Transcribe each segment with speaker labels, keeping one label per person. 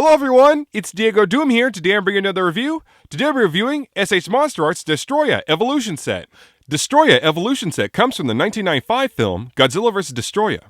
Speaker 1: Hello everyone, it's DiegoDoom here. Today I'm bringing another review. Today I'll be reviewing SH Monster Arts Destoroyah Evolution Set. Destoroyah Evolution Set comes from the 1995 film Godzilla vs. Destoroyah.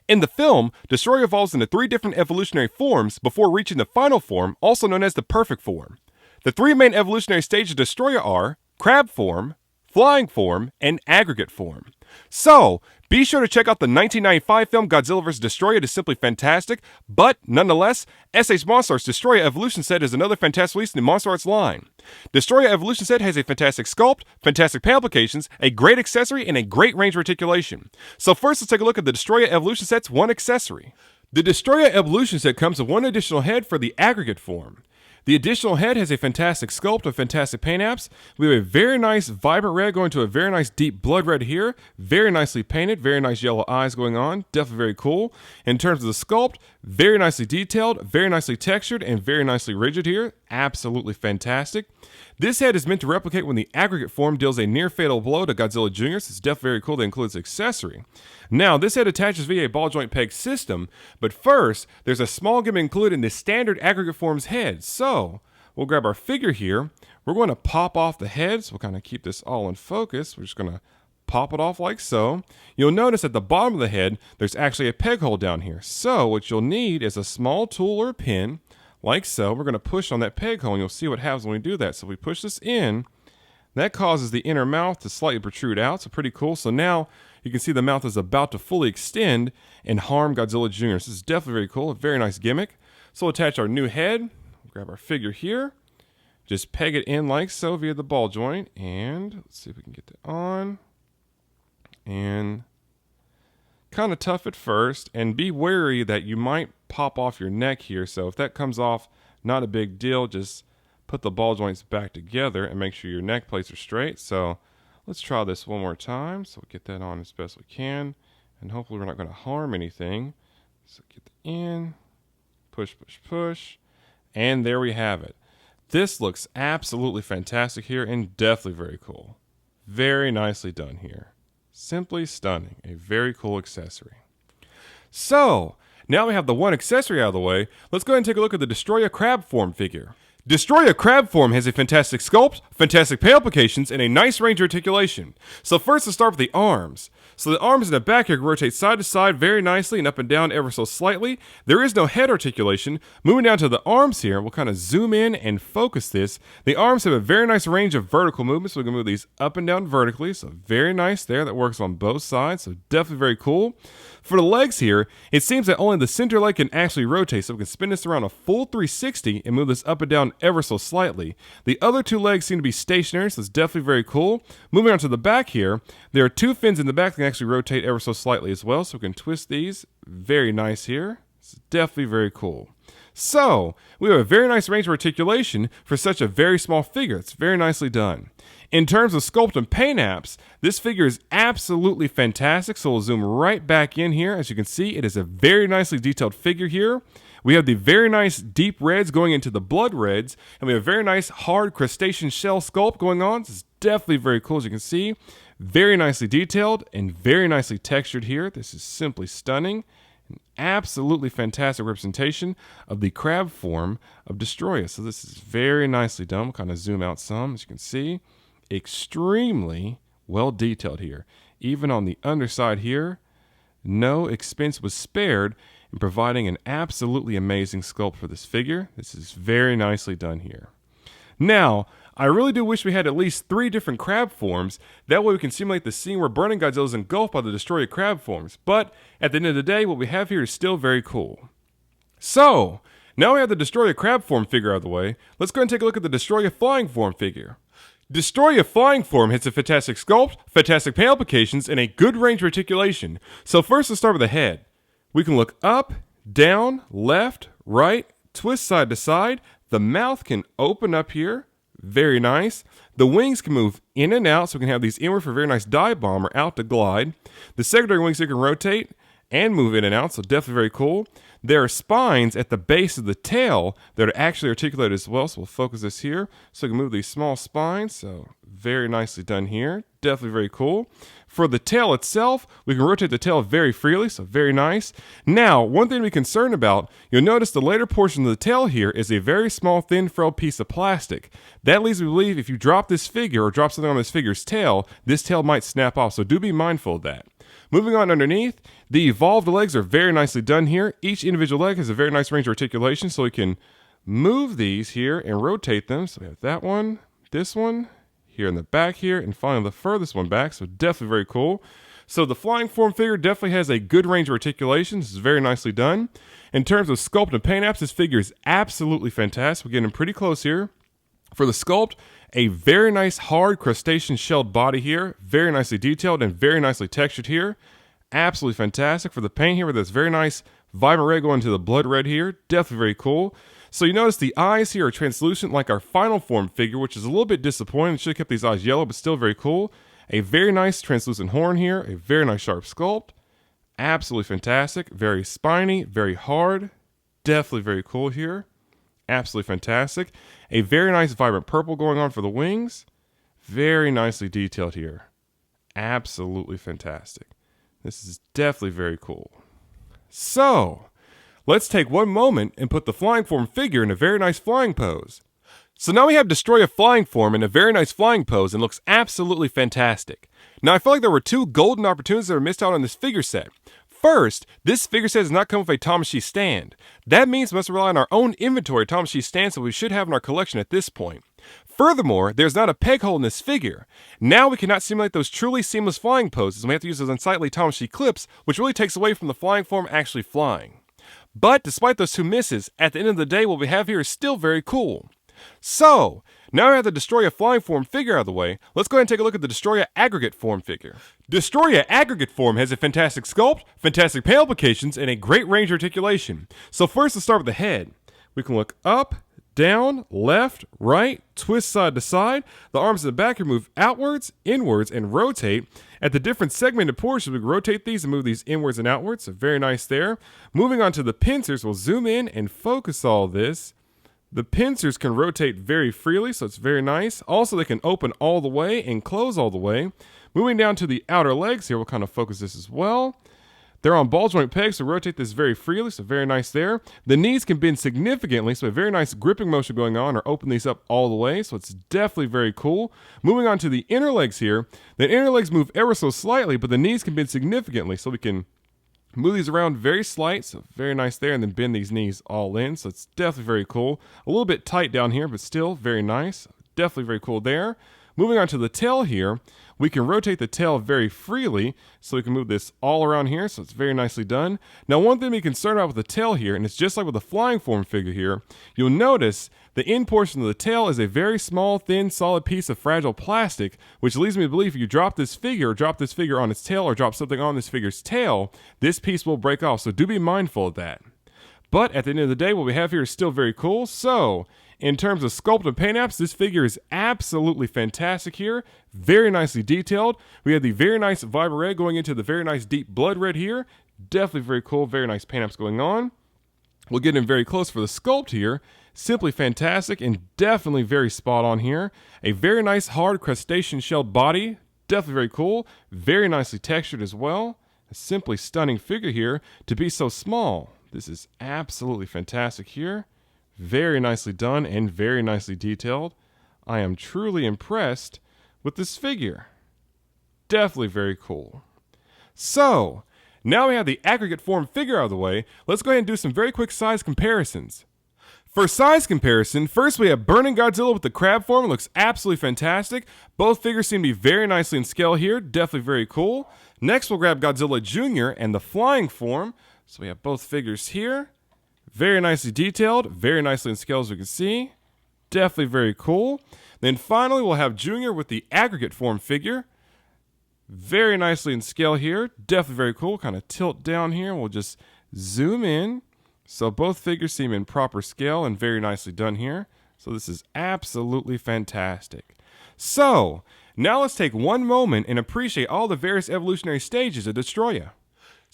Speaker 1: In the film, Destoroyah evolves into 3 different evolutionary forms before reaching the final form, also known as the perfect form. The 3 main evolutionary stages of Destoroyah are crab form, flying form, and aggregate form. So, be sure to check out the 1995 film Godzilla vs. Destoroyah. It is simply fantastic, but nonetheless, SH Monster Arts Destoroyah Evolution Set is another fantastic release in the Monster Arts line. Destoroyah Evolution Set has a fantastic sculpt, fantastic paint applications, a great accessory, and a great range of articulation. So first, let's take a look at the Destoroyah Evolution Set's one accessory. The Destoroyah Evolution Set comes with one additional head for the aggregate form. The additional head has a fantastic sculpt of fantastic paint apps. We have a very nice vibrant red going to a very nice deep blood red here. Very nicely painted, very nice yellow eyes going on. Definitely very cool. In terms of the sculpt, very nicely detailed, very nicely textured, and very nicely rigid here. Absolutely fantastic. This head is meant to replicate when the aggregate form deals a near fatal blow to Godzilla Jr., so it's definitely very cool that includes accessory. Now, this head attaches via a ball joint peg system, but first, there's a small gimmick included in the standard aggregate form's head. So, we'll grab our figure here. We're going to pop off the head, so we'll kind of keep this all in focus. We're just going to pop it off like so. You'll notice at the bottom of the head, there's actually a peg hole down here. So, what you'll need is a small tool or a pin, like so. We're going to push on that peg hole, and you'll see what happens when we do that. So, if we push this in, that causes the inner mouth to slightly protrude out, so pretty cool. So now you can see the mouth is about to fully extend and harm Godzilla Jr. This is definitely very cool, a very nice gimmick. So we'll attach our new head, grab our figure here, just peg it in like so via the ball joint, and let's see if we can get that on. And kind of tough at first, and be wary that you might pop off your neck here. So if that comes off, not a big deal, just put the ball joints back together and make sure your neck plates are straight. So let's try this one more time. So we'll get that on as best we can, and hopefully we're not going to harm anything. So get that in, push, push, push, and there we have it. This looks absolutely fantastic here and definitely very cool. Very nicely done here. Simply stunning. A very cool accessory. So, now we have the one accessory out of the way, let's go ahead and take a look at the Destoroyah crab form figure. Destoroyah crab form has a fantastic sculpt, fantastic paint applications, and a nice range of articulation. So first, let's start with the arms. So the arms in the back here rotate side to side very nicely and up and down ever so slightly. There is no head articulation. Moving down to the arms here, we'll kind of zoom in and focus this. The arms have a very nice range of vertical movements, so we can move these up and down vertically. So very nice there. That works on both sides, so definitely very cool. For the legs here, it seems that only the center leg can actually rotate, so we can spin this around a full 360 and move this up and down ever so slightly. The other 2 legs seem to be stationary, so it's definitely very cool. Moving on to the back here, there are 2 fins in the back that can actually rotate ever so slightly as well, so we can twist these. Very nice here. It's definitely very cool. So, we have a very nice range of articulation for such a very small figure. It's very nicely done. In terms of sculpt and paint apps, this figure is absolutely fantastic, so we'll zoom right back in here. As you can see, it is a very nicely detailed figure here. We have the very nice deep reds going into the blood reds, and we have a very nice hard crustacean shell sculpt going on. This is definitely very cool, as you can see. Very nicely detailed and very nicely textured here. This is simply stunning. An absolutely fantastic representation of the crab form of Destoroyah. So this is very nicely done. We'll kind of zoom out some, as you can see. Extremely well detailed here. Even on the underside here, no expense was spared in providing an absolutely amazing sculpt for this figure. This is very nicely done here. Now, I really do wish we had at least 3 different crab forms. That way we can simulate the scene where Burning Godzilla is engulfed by the Destoroyah crab forms. But at the end of the day, what we have here is still very cool. So, now we have the Destoroyah crab form figure out of the way, let's go and take a look at the Destoroyah flying form figure. Destoroyah flying form hits a fantastic sculpt, fantastic paint applications, and a good range of articulation. So first, let's start with the head. We can look up, down, left, right, twist side to side. The mouth can open up here. Very nice. The wings can move in and out, so we can have these inward for a very nice dive bomb or out to glide. The secondary wings can rotate and move in and out, so definitely very cool. there are spines at the base of the tail that are actually articulated as well. So we'll focus this here. So we can move these small spines. So very nicely done here. Definitely very cool. For the tail itself, we can rotate the tail very freely, so very nice. Now, one thing to be concerned about, you'll notice the later portion of the tail here is a very small, thin, frail piece of plastic. That leads me to believe if you drop this figure or drop something on this figure's tail, this tail might snap off, so do be mindful of that. Moving on underneath, the evolved legs are very nicely done here. Each individual leg has a very nice range of articulation, so we can move these here and rotate them. So we have that one, this one, here in the back here, and finally the furthest one back, so definitely very cool. So the flying form figure definitely has a good range of articulation. This is very nicely done. In terms of sculpt and paint apps, this figure is absolutely fantastic. We're getting pretty close here. For the sculpt, a very nice hard crustacean shelled body here, very nicely detailed and very nicely textured here. Absolutely fantastic. For the paint here with this very nice vibrant red going to the blood red here, definitely very cool. So you notice the eyes here are translucent like our final form figure, which is a little bit disappointing. Should have kept these eyes yellow, but still very cool. A very nice translucent horn here, a very nice sharp sculpt. Absolutely fantastic. Very spiny, very hard. Definitely very cool here. Absolutely fantastic. A very nice vibrant purple going on for the wings. Very nicely detailed here. Absolutely fantastic. This is definitely very cool. So, let's take one moment and put the flying form figure in a very nice flying pose. So now we have Destoroyah flying form in a very nice flying pose and looks absolutely fantastic. Now I feel like there were two golden opportunities that were missed out on this figure set. First, this figure set does not come with a Tamashii stand. That means we must rely on our own inventory of Tamashii stands that we should have in our collection at this point. Furthermore, there's not a peg hole in this figure. Now we cannot simulate those truly seamless flying poses, and we have to use those unsightly Tamashii clips, which really takes away from the flying form actually flying. But despite those two misses, at the end of the day, what we have here is still very cool. So, now we have the Destoroyah flying form figure out of the way, let's go ahead and take a look at the Destoroyah aggregate form figure. Destoroyah aggregate form has a fantastic sculpt, fantastic paint applications, and a great range of articulation. So first, let's start with the head. We can look up, down, left, right, twist side to side. The arms in the back can move outwards, inwards, and rotate. At the different segmented portions, we can rotate these and move these inwards and outwards. So very nice there. Moving on to the pincers, we'll zoom in and focus all this. The pincers can rotate very freely, so it's very nice. Also, they can open all the way and close all the way. Moving down to the outer legs here, we'll kind of focus this as well. They're on ball joint pegs, so rotate this very freely, so very nice there. The knees can bend significantly, so a very nice gripping motion going on, or open these up all the way, so it's definitely very cool. Moving on to the inner legs here, the inner legs move ever so slightly, but the knees can bend significantly, so we can move these around very slight, so very nice there, and then bend these knees all in, so it's definitely very cool. A little bit tight down here, but still very nice. Definitely very cool there. Moving on to the tail here, we can rotate the tail very freely, so we can move this all around here, so it's very nicely done. Now, one thing to be concerned about with the tail here, and it's just like with the flying form figure here, you'll notice the end portion of the tail is a very small, thin, solid piece of fragile plastic, which leads me to believe if you drop this figure on its tail, or drop something on this figure's tail, this piece will break off, so do be mindful of that. But at the end of the day, what we have here is still very cool. So, in terms of sculpt and paint apps, this figure is absolutely fantastic here. Very nicely detailed. We have the very nice vibrant red going into the very nice deep blood red here. Definitely very cool. Very nice paint apps going on. We'll get in very close for the sculpt here. Simply fantastic and definitely very spot on here. A very nice hard crustacean shelled body. Definitely very cool. Very nicely textured as well. A simply stunning figure here to be so small. This is absolutely fantastic here. Very nicely done and very nicely detailed. I am truly impressed with this figure. Definitely very cool. So, now we have the aggregate form figure out of the way, let's go ahead and do some very quick size comparisons. For size comparison, first we have Burning Godzilla with the crab form. It looks absolutely fantastic. Both figures seem to be very nicely in scale here. Definitely very cool. Next we'll grab Godzilla Jr. and the flying form. So we have both figures here. Very nicely detailed, very nicely in scale as we can see. Definitely very cool. Then finally we'll have Junior with the aggregate form figure. Very nicely in scale here. Definitely very cool. Kind of tilt down here. We'll just zoom in. So both figures seem in proper scale and very nicely done here. So this is absolutely fantastic. So now let's take one moment and appreciate all the various evolutionary stages of Destoroyah.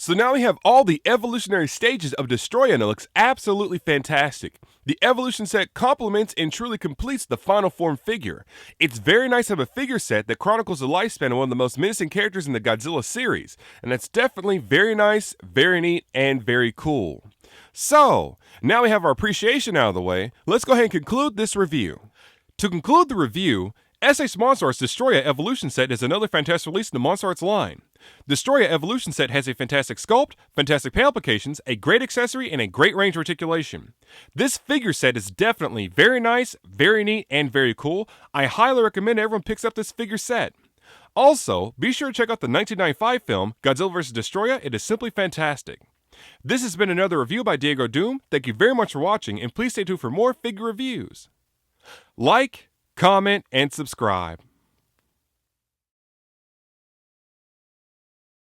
Speaker 1: So now we have all the evolutionary stages of Destoroyah, and it looks absolutely fantastic. The evolution set complements and truly completes the final form figure. It's very nice to have a figure set that chronicles the lifespan of one of the most menacing characters in the Godzilla series, and that's definitely very nice, very neat, and very cool. So, now we have our appreciation out of the way, let's go ahead and conclude this review. To conclude the review, S.H. Monster Arts Destoroyah Evolution Set is another fantastic release in the Monster Arts line. Destoroyah Evolution Set has a fantastic sculpt, fantastic paint applications, a great accessory, and a great range of articulation. This figure set is definitely very nice, very neat, and very cool. I highly recommend everyone picks up this figure set. Also, be sure to check out the 1995 film, Godzilla vs. Destoroyah. It is simply fantastic. This has been another review by DiegoDoom. Thank you very much for watching, and please stay tuned for more figure reviews. Like, comment, and subscribe.